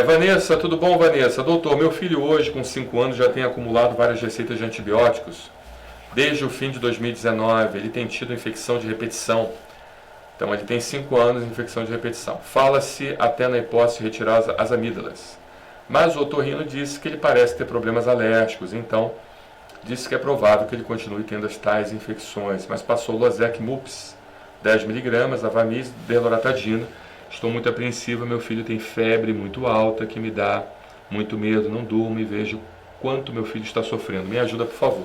Vanessa, tudo bom, Vanessa? Doutor, meu filho hoje, com 5 anos, já tem acumulado várias receitas de antibióticos. Desde o fim de 2019, ele tem tido infecção de repetição. Então, ele tem 5 anos de infecção de repetição. Fala-se até na hipótese de retirar as amígdalas. Mas o otorrino disse que ele parece ter problemas alérgicos, então disse que é provável que ele continue tendo as tais infecções. Mas passou Losec Mups, 10 miligramas, Avamys, Deloratadina. Estou muito apreensiva, meu filho tem febre muito alta, que me dá muito medo, não durmo e vejo quanto meu filho está sofrendo. Me ajuda, por favor.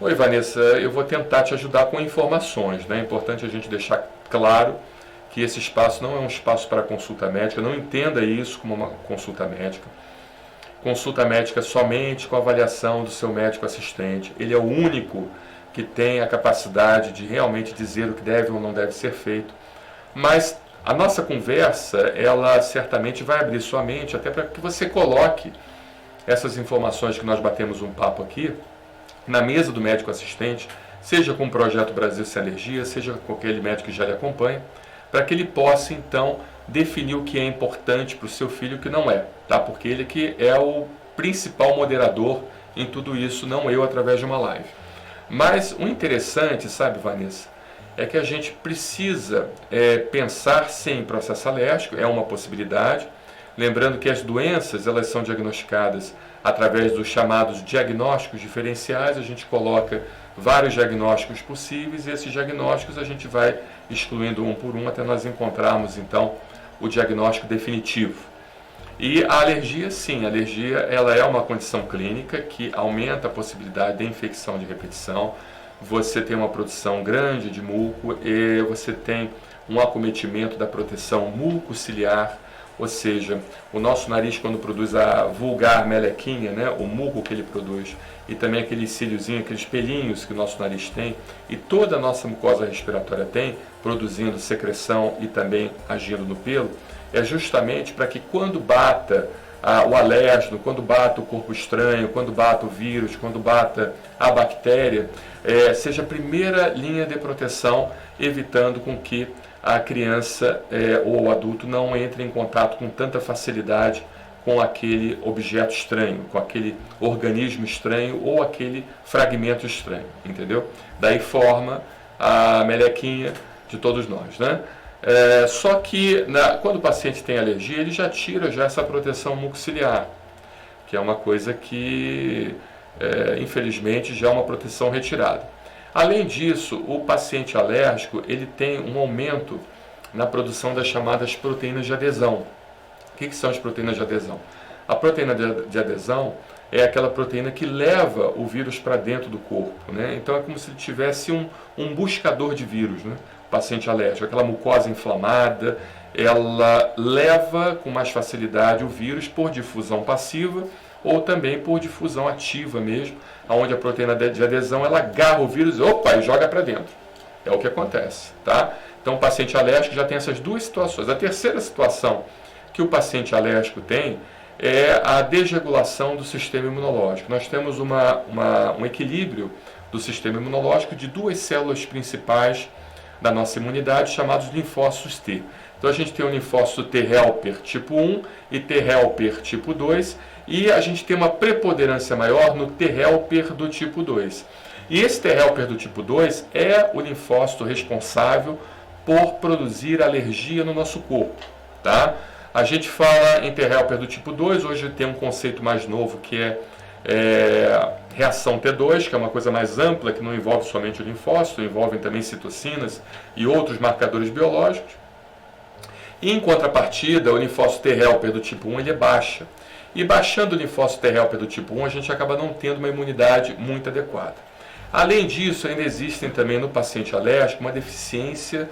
Oi, Vanessa, eu vou tentar te ajudar com informações, né? É importante a gente deixar claro que esse espaço não é um espaço para consulta médica, não entenda isso como uma consulta médica. Consulta médica somente com a avaliação do seu médico assistente. Ele é o único que tem a capacidade de realmente dizer o que deve ou não deve ser feito. Mas a nossa conversa, ela certamente vai abrir sua mente até para que você coloque essas informações que nós batemos um papo aqui na mesa do médico assistente, seja com o Projeto Brasil Sem Alergia, seja com aquele médico que já lhe acompanha, para que ele possa então definir o que é importante para o seu filho e o que não é, tá? Porque ele que é o principal moderador em tudo isso, não eu através de uma live. Mas o interessante, sabe, Vanessa, é que a gente precisa pensar sim em processo alérgico, é uma possibilidade. Lembrando que as doenças elas são diagnosticadas através dos chamados diagnósticos diferenciais, a gente coloca vários diagnósticos possíveis e esses diagnósticos a gente vai excluindo um por um até nós encontrarmos então o diagnóstico definitivo. E a alergia, sim, a alergia ela é uma condição clínica que aumenta a possibilidade de infecção de repetição. Você tem uma produção grande de muco e você tem um acometimento da proteção mucociliar, ou seja, o nosso nariz quando produz a vulgar melequinha, né, o muco que ele produz, e também aqueles cíliozinhos, aqueles pelinhos que o nosso nariz tem, e toda a nossa mucosa respiratória tem, produzindo secreção e também agindo no pelo, é justamente para que quando bata o alérgeno, quando bata o corpo estranho, quando bata o vírus, quando bata a bactéria, seja a primeira linha de proteção, evitando com que a criança ou o adulto não entre em contato com tanta facilidade com aquele objeto estranho, com aquele organismo estranho ou aquele fragmento estranho, entendeu? Daí forma a melequinha de todos nós, né? Só que quando o paciente tem alergia, ele já tira essa proteção mucociliar, que é uma coisa que, infelizmente, já é uma proteção retirada. Além disso, o paciente alérgico ele tem um aumento na produção das chamadas proteínas de adesão. O que são as proteínas de adesão? A proteína de adesão é aquela proteína que leva o vírus para dentro do corpo, né? Então é como se ele tivesse um buscador de vírus, né? O paciente alérgico, aquela mucosa inflamada, ela leva com mais facilidade o vírus por difusão passiva ou também por difusão ativa mesmo, onde a proteína de adesão ela agarra o vírus e joga para dentro. É o que acontece, tá? Então o paciente alérgico já tem essas duas situações. A terceira situação que o paciente alérgico tem é a desregulação do sistema imunológico. Nós temos um equilíbrio do sistema imunológico de duas células principais da nossa imunidade, chamados linfócitos T. Então a gente tem o linfócito T helper tipo 1 e T helper tipo 2, e a gente tem uma preponderância maior no T helper do tipo 2. E esse T helper do tipo 2 é o linfócito responsável por produzir alergia no nosso corpo, tá? A gente fala em T helper do tipo 2, hoje tem um conceito mais novo que é reação T2, que é uma coisa mais ampla, que não envolve somente o linfócito, envolve também citocinas e outros marcadores biológicos. E, em contrapartida, o linfócito T helper do tipo 1 ele é baixa. E baixando o linfócito T helper do tipo 1, a gente acaba não tendo uma imunidade muito adequada. Além disso, ainda existem também no paciente alérgico uma deficiência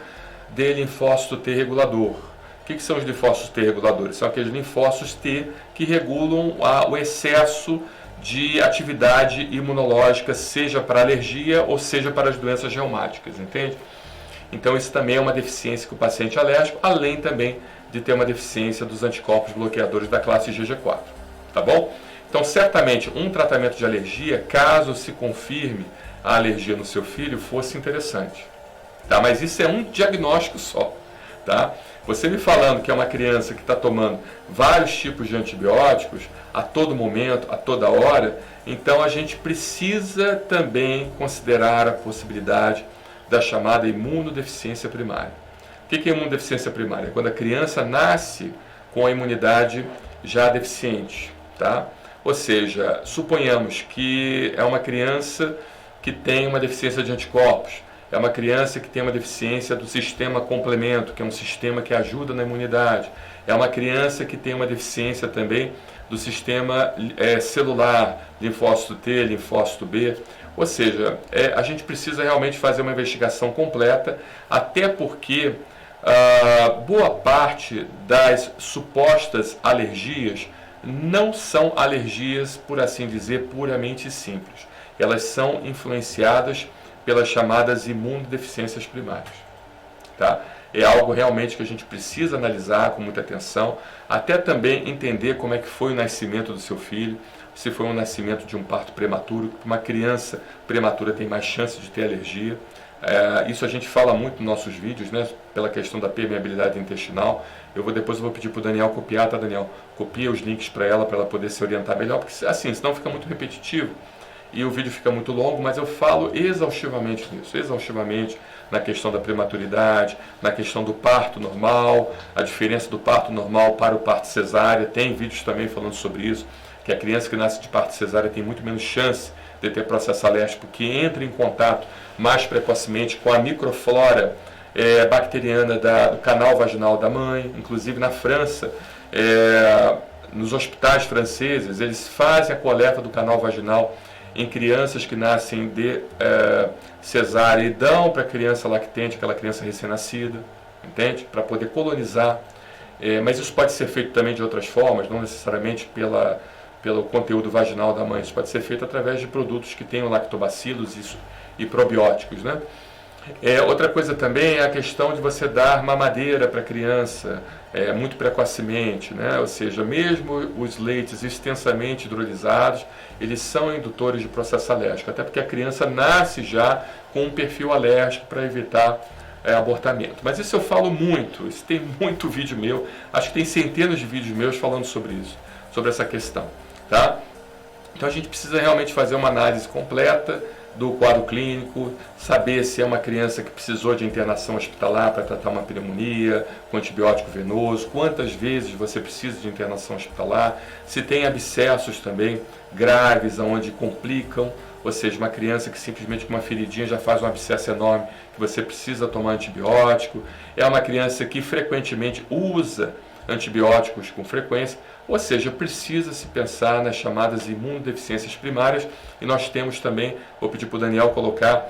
de linfócito T regulador. O que são os linfócitos T reguladores? São aqueles linfócitos T que regulam o excesso de atividade imunológica, seja para alergia ou seja para as doenças reumáticas, entende? Então isso também é uma deficiência que o paciente alérgico, além também de ter uma deficiência dos anticorpos bloqueadores da classe IgG4, tá bom? Então certamente um tratamento de alergia, caso se confirme a alergia no seu filho, fosse interessante, tá? Mas isso é um diagnóstico só. Tá? Você me falando que é uma criança que está tomando vários tipos de antibióticos a todo momento, a toda hora, então a gente precisa também considerar a possibilidade da chamada imunodeficiência primária. O que é imunodeficiência primária? É quando a criança nasce com a imunidade já deficiente. Tá? Ou seja, suponhamos que é uma criança que tem uma deficiência de anticorpos, é uma criança que tem uma deficiência do sistema complemento, que é um sistema que ajuda na imunidade, é uma criança que tem uma deficiência também do sistema celular, linfócito T, linfócito B. Ou seja, a gente precisa realmente fazer uma investigação completa, até porque boa parte das supostas alergias não são alergias, por assim dizer, puramente simples. Elas são influenciadas pelas chamadas imunodeficiências primárias. Tá? É algo realmente que a gente precisa analisar com muita atenção, até também entender como é que foi o nascimento do seu filho, se foi um nascimento de um parto prematuro, uma criança prematura tem mais chance de ter alergia. Isso a gente fala muito nos nossos vídeos, né, pela questão da permeabilidade intestinal. Depois eu vou pedir para o Daniel copiar, tá, Daniel? Copia os links para ela poder se orientar melhor, porque assim, senão fica muito repetitivo e o vídeo fica muito longo, mas eu falo exaustivamente nisso, exaustivamente na questão da prematuridade, na questão do parto normal, a diferença do parto normal para o parto cesárea. Tem vídeos também falando sobre isso, que a criança que nasce de parto cesárea tem muito menos chance de ter processo alérgico, porque entra em contato mais precocemente com a microflora bacteriana do canal vaginal da mãe. Inclusive na França, nos hospitais franceses, eles fazem a coleta do canal vaginal em crianças que nascem de cesárea e dão para a criança lactente, aquela criança recém-nascida, entende? Para poder colonizar. Mas isso pode ser feito também de outras formas, não necessariamente pelo conteúdo vaginal da mãe. Isso pode ser feito através de produtos que tenham lactobacilos e probióticos, né? Outra coisa também é a questão de você dar mamadeira para a criança muito precocemente, né? Ou seja, mesmo os leites extensamente hidrolisados, eles são indutores de processo alérgico, até porque a criança nasce já com um perfil alérgico para evitar abortamento. Mas isso eu falo muito, isso tem muito vídeo meu, acho que tem centenas de vídeos meus falando sobre isso, sobre essa questão. Tá? Então a gente precisa realmente fazer uma análise completa do quadro clínico, saber se é uma criança que precisou de internação hospitalar para tratar uma pneumonia, com antibiótico venoso, quantas vezes você precisa de internação hospitalar, se tem abscessos também graves, onde complicam, ou seja, uma criança que simplesmente com uma feridinha já faz um abscesso enorme, que você precisa tomar antibiótico, é uma criança que frequentemente usa antibióticos com frequência, ou seja, precisa se pensar nas chamadas imunodeficiências primárias, e nós temos também, vou pedir para o Daniel colocar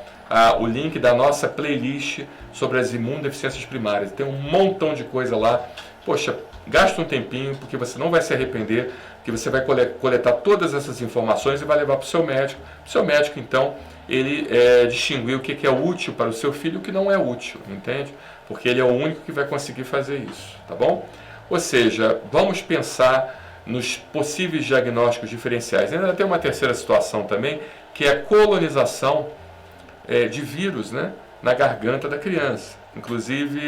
o link da nossa playlist sobre as imunodeficiências primárias. Tem um montão de coisa lá. Poxa, gasta um tempinho, porque você não vai se arrepender, que você vai coletar todas essas informações e vai levar para o seu médico. O seu médico, então, ele distinguir o que é útil para o seu filho e o que não é útil, entende? Porque ele é o único que vai conseguir fazer isso, tá bom? Ou seja, vamos pensar nos possíveis diagnósticos diferenciais. Ainda tem uma terceira situação também, que é a colonização de vírus, né, na garganta da criança. Inclusive,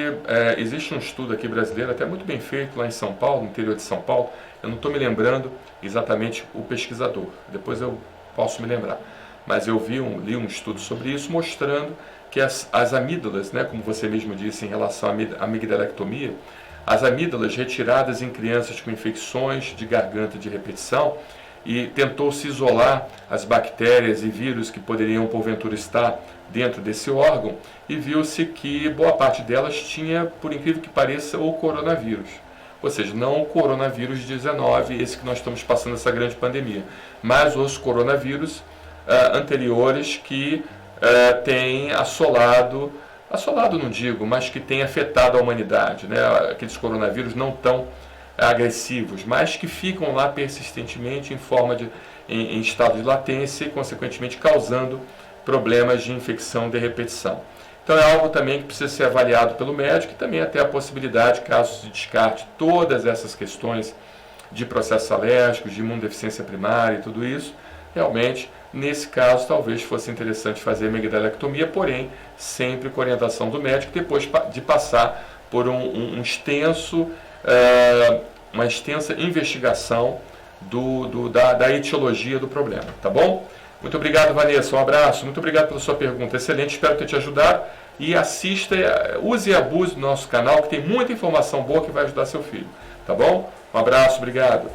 existe um estudo aqui brasileiro, até muito bem feito, lá em São Paulo, no interior de São Paulo. Eu não estou me lembrando exatamente o pesquisador, depois eu posso me lembrar. Mas eu li um estudo sobre isso, mostrando que as amígdalas, né, como você mesmo disse em relação à amigdalectomia, as amígdalas retiradas em crianças com infecções de garganta de repetição, e tentou-se isolar as bactérias e vírus que poderiam porventura estar dentro desse órgão, e viu-se que boa parte delas tinha, por incrível que pareça, o coronavírus. Ou seja, não o coronavírus 19, esse que nós estamos passando essa grande pandemia, mas os coronavírus anteriores que têm assolado não digo, mas que têm afetado a humanidade, né? Aqueles coronavírus não tão agressivos, mas que ficam lá persistentemente em estado de latência e, consequentemente, causando problemas de infecção de repetição. Então é algo também que precisa ser avaliado pelo médico, e também até a possibilidade, caso se descarte todas essas questões de processos alérgicos, de imunodeficiência primária e tudo isso, realmente, nesse caso, talvez fosse interessante fazer amigdalectomia, porém, sempre com orientação do médico, depois de passar por uma extensa investigação da etiologia do problema, tá bom? Muito obrigado, Vanessa, um abraço, muito obrigado pela sua pergunta, excelente, espero ter te ajudado, e assista, use e abuse do nosso canal, que tem muita informação boa que vai ajudar seu filho, tá bom? Um abraço, obrigado.